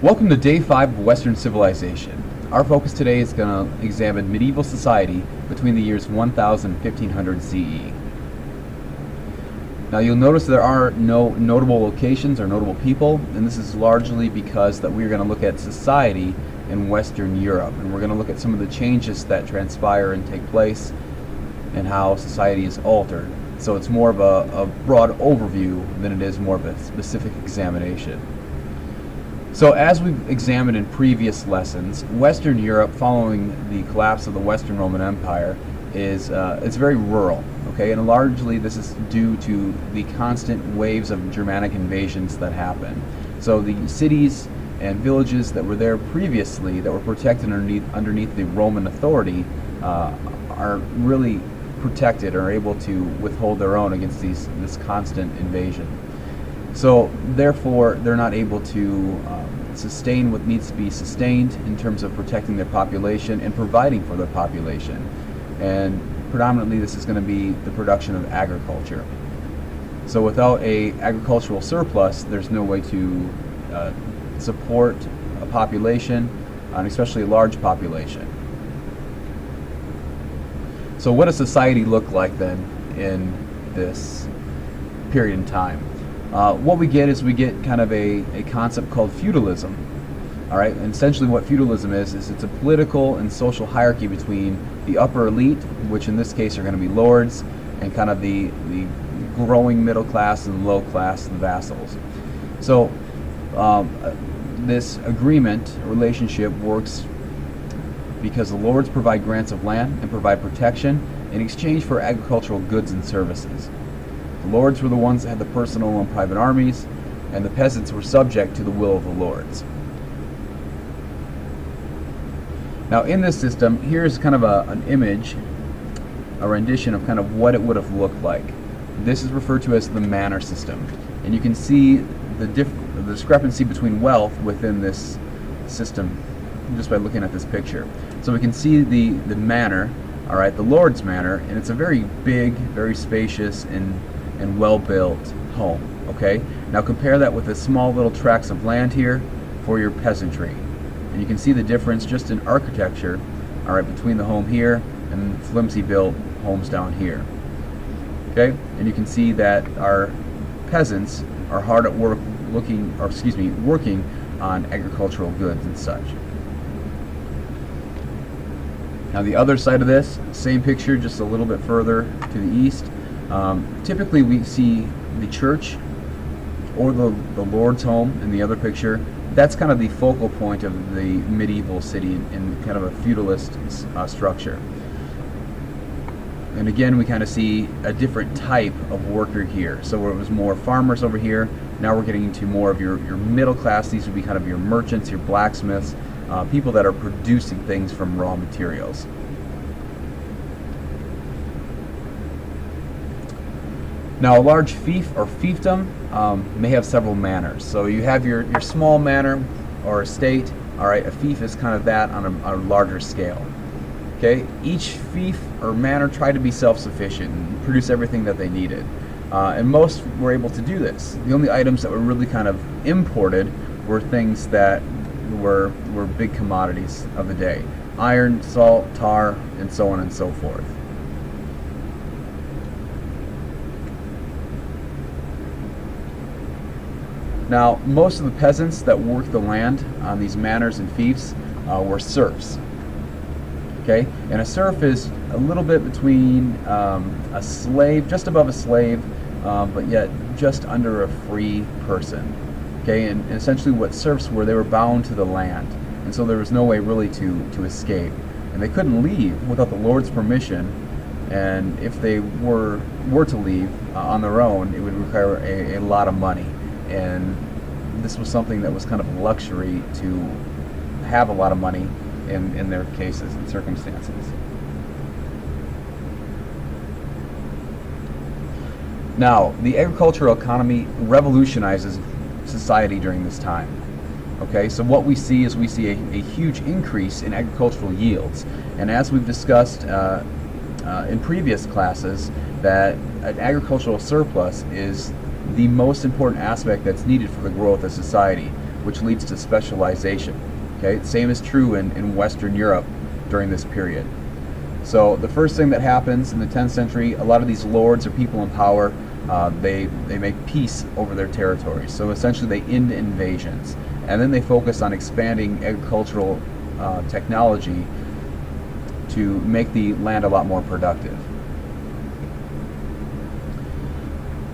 Welcome to Day 5 of Western Civilization. Our focus today is going to examine medieval society between the years 1000 and 1500 CE. Now you'll notice there are no notable locations or notable people, and this is largely because that we're going to look at society in Western Europe, and we're going to look at some of the changes that transpire and take place and how society is altered. So it's more of a broad overview than it is more of a specific examination. So as we've examined in previous lessons, Western Europe, following the collapse of the Western Roman Empire, is it's very rural. Okay, and largely this is due to the constant waves of Germanic invasions that happen. So the cities and villages that were there previously, that were protected underneath the Roman authority, are really protected, or able to withhold their own against this constant invasion. So therefore, they're not able to sustain what needs to be sustained in terms of protecting their population and providing for their population. And predominantly this is going to be the production of agriculture. So without a agricultural surplus, there's no way to support a population, and especially a large population. So what does society look like then in this period in time? What we get is kind of a concept called feudalism. All right, and essentially what feudalism is it's a political and social hierarchy between the upper elite, which in this case are going to be lords, and kind of the growing middle class and low class, the vassals. So this agreement relationship works because the lords provide grants of land and provide protection in exchange for agricultural goods and services. The lords were the ones that had the personal and private armies, and the peasants were subject to the will of the lords. Now in this system, here's kind of an image, a rendition of kind of what it would have looked like. This is referred to as the manor system, and you can see the discrepancy between wealth within this system just by looking at this picture. So we can see the manor, all right, the lord's manor, and it's a very big, very spacious and well-built home. Okay, now compare that with the small little tracts of land here for your peasantry, and you can see the difference just in architecture, all right, between the home here and flimsy built homes down here. Okay, and you can see that our peasants are hard at work working on agricultural goods and such. Now the other side of this, same picture, just a little bit further to the east. Typically we see the church or the lord's home in the other picture. That's kind of the focal point of the medieval city in kind of a feudalist structure. And again, we kind of see a different type of worker here. So where it was more farmers over here, now we're getting into more of your middle class. These would be kind of your merchants, your blacksmiths, people that are producing things from raw materials. Now a large fief or fiefdom may have several manors. So you have your small manor or estate. All right, a fief is kind of that on a larger scale. Okay, each fief or manor tried to be self-sufficient and produce everything that they needed. And most were able to do this. The only items that were really kind of imported were things that were big commodities of the day. Iron, salt, tar, and so on and so forth. Now, most of the peasants that worked the land on these manors and fiefs were serfs. Okay, and a serf is a little bit between a slave, just above a slave, but yet just under a free person. Okay, and essentially what serfs were, they were bound to the land, and so there was no way really to escape, and they couldn't leave without the lord's permission. And if they were to leave on their own, it would require a lot of money. And this was something that was kind of a luxury to have a lot of money in their cases and circumstances. Now, the agricultural economy revolutionizes society during this time. Okay, so what we see is a huge increase in agricultural yields. And as we've discussed in previous classes, that an agricultural surplus is the most important aspect that's needed for the growth of society. which leads to specialization. Okay, same is true in Western Europe during this period. So the first thing that happens in the 10th century, a lot of these lords or people in power, they make peace over their territories. So essentially they end invasions. And then they focus on expanding agricultural technology to make the land a lot more productive.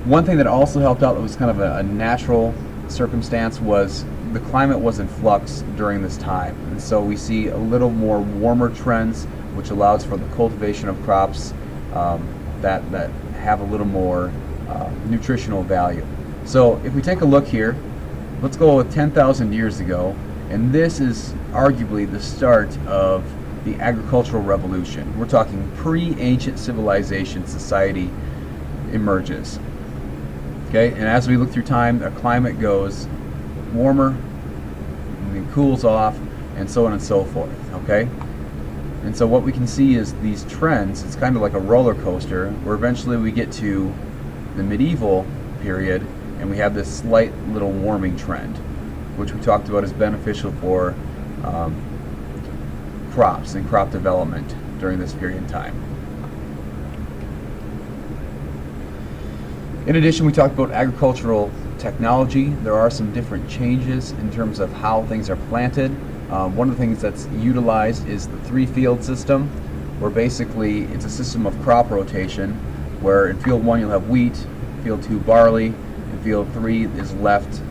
One thing that also helped out that was kind of a natural circumstance was the climate was in flux during this time. And so we see a little more warmer trends, which allows for the cultivation of crops that have a little more nutritional value. So if we take a look here, let's go with 10,000 years ago, and this is arguably the start of the agricultural revolution. We're talking pre-ancient civilization society emerges. Okay, and as we look through time, our climate goes warmer, and then cools off, and so on and so forth. Okay, and so what we can see is these trends. It's kind of like a roller coaster, where eventually we get to the medieval period, and we have this slight little warming trend, which we talked about is beneficial for crops and crop development during this period in time. In addition, we talked about agricultural technology. There are some different changes in terms of how things are planted. One of the things that's utilized is the three-field system, where basically it's a system of crop rotation, where in field 1 you'll have wheat, field 2 barley, and field 3 is left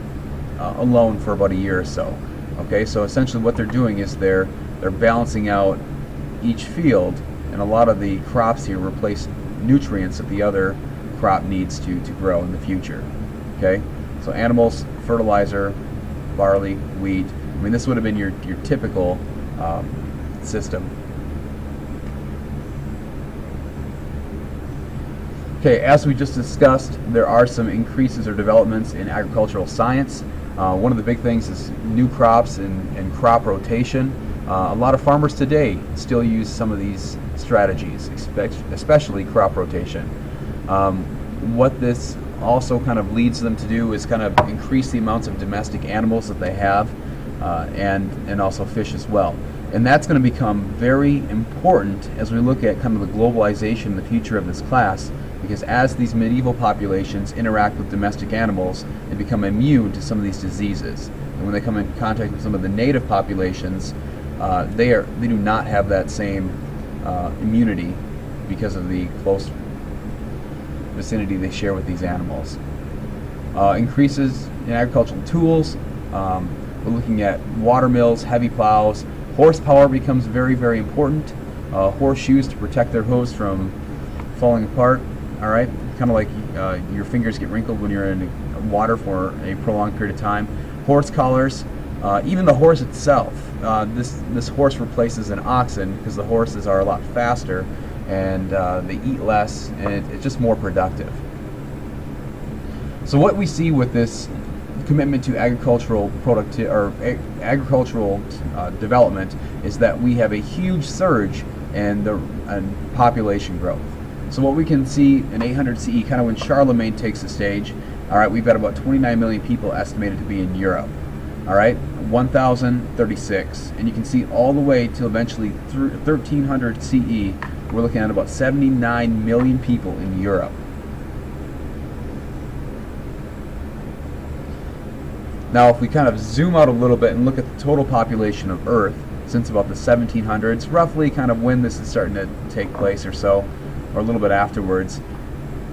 alone for about a year or so. Okay, so essentially what they're doing is they're balancing out each field, and a lot of the crops here replace nutrients that the other crop needs to grow in the future. Okay, so animals, fertilizer, barley, wheat. I mean, this would have been your typical system. Okay, as we just discussed, there are some increases or developments in agricultural science. One of the big things is new crops and crop rotation. A lot of farmers today still use some of these strategies, especially crop rotation. What this also kind of leads them to do is kind of increase the amounts of domestic animals that they have, and also fish as well. And that's going to become very important as we look at kind of the globalization in the future of this class, because as these medieval populations interact with domestic animals, they become immune to some of these diseases. And when they come in contact with some of the native populations, they do not have that same immunity because of the close vicinity they share with these animals. Increases in agricultural tools. We're looking at water mills, heavy plows. Horsepower becomes very, very important. Horseshoes to protect their hooves from falling apart. All right, kind of like your fingers get wrinkled when you're in water for a prolonged period of time. Horse collars. Even the horse itself. This horse replaces an oxen because the horses are a lot faster and they eat less, and it's just more productive. So what we see with this commitment to agricultural agricultural development is that we have a huge surge in population growth. So what we can see in 800 CE, kind of when Charlemagne takes the stage, all right, we've got about 29 million people estimated to be in Europe. All right, 1,036, and you can see all the way till eventually 1300 CE, we're looking at about 79 million people in Europe. Now, if we kind of zoom out a little bit and look at the total population of Earth since about the 1700s, roughly kind of when this is starting to take place or so, or a little bit afterwards,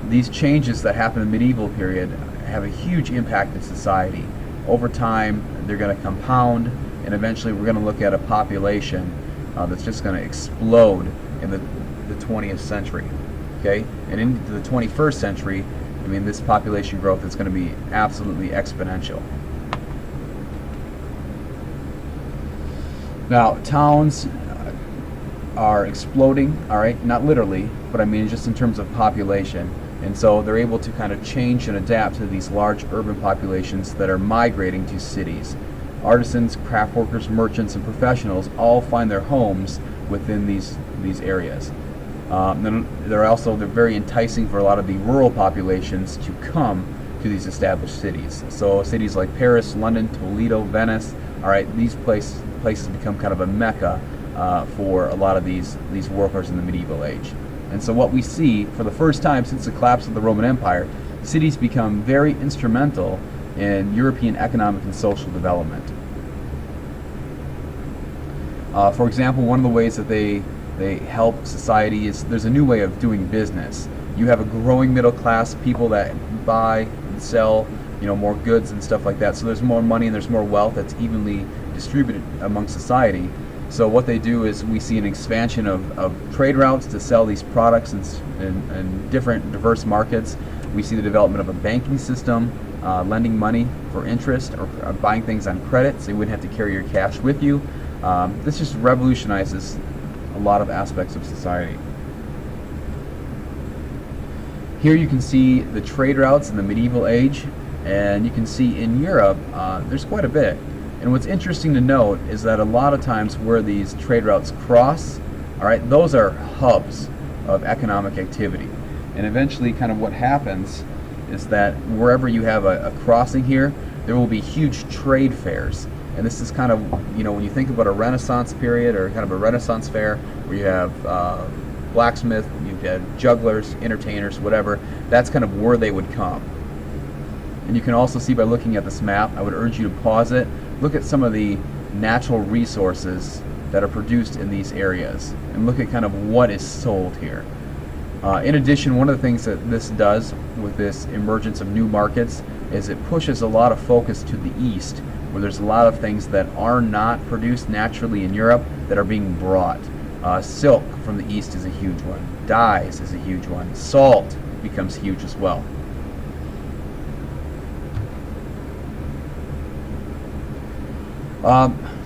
these changes that happen in the medieval period have a huge impact in society. Over time, they're going to compound, and eventually we're going to look at a population that's just going to explode in the 20th century. Okay, and into the 21st century, I mean, this population growth is going to be absolutely exponential. Now, towns are exploding, all right, not literally, but I mean just in terms of population. And so they're able to kind of change and adapt to these large urban populations that are migrating to cities. Artisans, craft workers, merchants, and professionals all find their homes within these areas. Then they're very enticing for a lot of the rural populations to come to these established cities. So cities like Paris, London, Toledo, Venice, all right, these places become kind of a mecca for a lot of these workers in the medieval age. And so what we see for the first time since the collapse of the Roman Empire, cities become very instrumental in European economic and social development. For example, one of the ways that they help society is there's a new way of doing business. You have a growing middle class, people that buy and sell, more goods and stuff like that. So there's more money and there's more wealth that's evenly distributed among society. So what they do is we see an expansion of trade routes to sell these products in different diverse markets. We see the development of a banking system, lending money for interest or buying things on credit, so you wouldn't have to carry your cash with you. This just revolutionizes a lot of aspects of society. Here you can see the trade routes in the medieval age, and you can see in Europe there's quite a bit. And what's interesting to note is that a lot of times where these trade routes cross, all right, those are hubs of economic activity. And eventually kind of what happens is that wherever you have a crossing here, there will be huge trade fairs. And this is kind of, when you think about a Renaissance period or kind of a Renaissance fair where you have blacksmith, you have jugglers, entertainers, whatever, that's kind of where they would come. And you can also see by looking at this map, I would urge you to pause it, look at some of the natural resources that are produced in these areas and look at kind of what is sold here. In addition, one of the things that this does with this emergence of new markets is it pushes a lot of focus to the east, where there's a lot of things that are not produced naturally in Europe that are being brought. Silk from the east is a huge one. Dyes is a huge one. Salt becomes huge as well.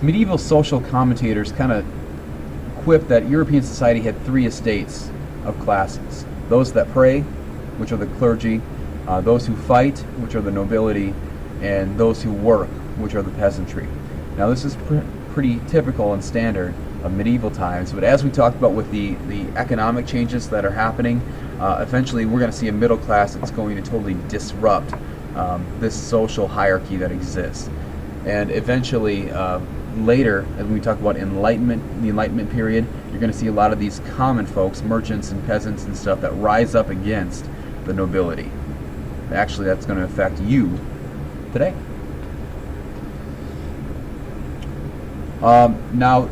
Medieval social commentators kind of quip that European society had three estates of classes. Those that pray, which are the clergy, those who fight, which are the nobility, and those who work, which are the peasantry. Now this is pretty typical and standard of medieval times, but as we talked about with the economic changes that are happening, eventually we're going to see a middle class that's going to totally disrupt this social hierarchy that exists. And eventually, later, as we talk about the Enlightenment period, you're going to see a lot of these common folks, merchants and peasants and stuff, that rise up against the nobility. Actually, that's going to affect you today. Now,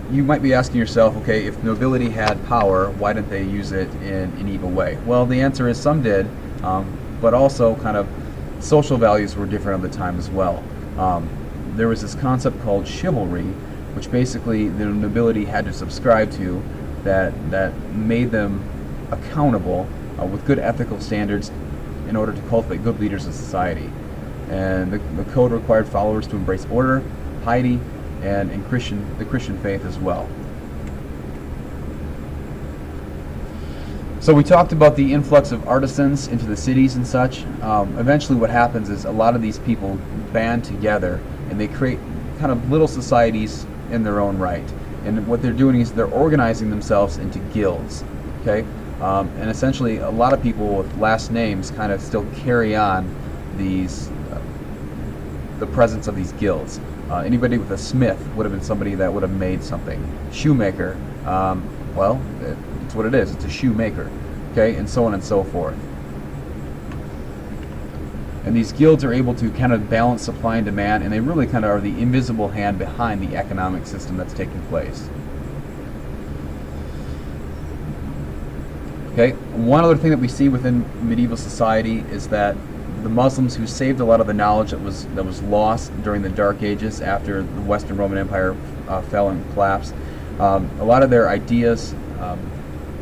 you might be asking yourself, okay, if nobility had power, why didn't they use it in an evil way? Well, the answer is some did, but also kind of social values were different at the time as well. There was this concept called chivalry, which basically the nobility had to subscribe to, that made them accountable with good ethical standards in order to cultivate good leaders of society. And the code required followers to embrace order, piety, and the Christian faith as well. So we talked about the influx of artisans into the cities and such. Eventually what happens is a lot of these people band together and they create kind of little societies in their own right. And what they're doing is they're organizing themselves into guilds. Okay? And essentially a lot of people with last names kind of still carry on the presence of these guilds. Anybody with a smith would have been somebody that would have made something. Shoemaker, well, it's what it is. It's a shoemaker, okay, and so on and so forth. And these guilds are able to kind of balance supply and demand, and they really kind of are the invisible hand behind the economic system that's taking place. Okay, one other thing that we see within medieval society is that the Muslims who saved a lot of the knowledge that was lost during the Dark Ages after the Western Roman Empire fell and collapsed, a lot of their ideas,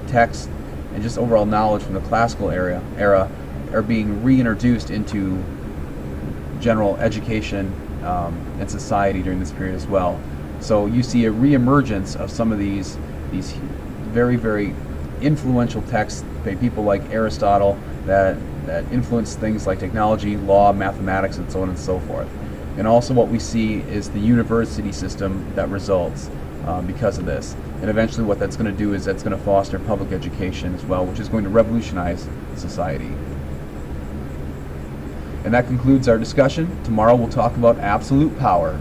texts, and just overall knowledge from the classical era are being reintroduced into general education and society during this period as well. So you see a reemergence of some of these very, very influential texts by people like Aristotle that influence things like technology, law, mathematics, and so on and so forth. And also what we see is the university system that results because of this. And eventually what that's going to do is that's going to foster public education as well, which is going to revolutionize society. And that concludes our discussion. Tomorrow we'll talk about absolute power.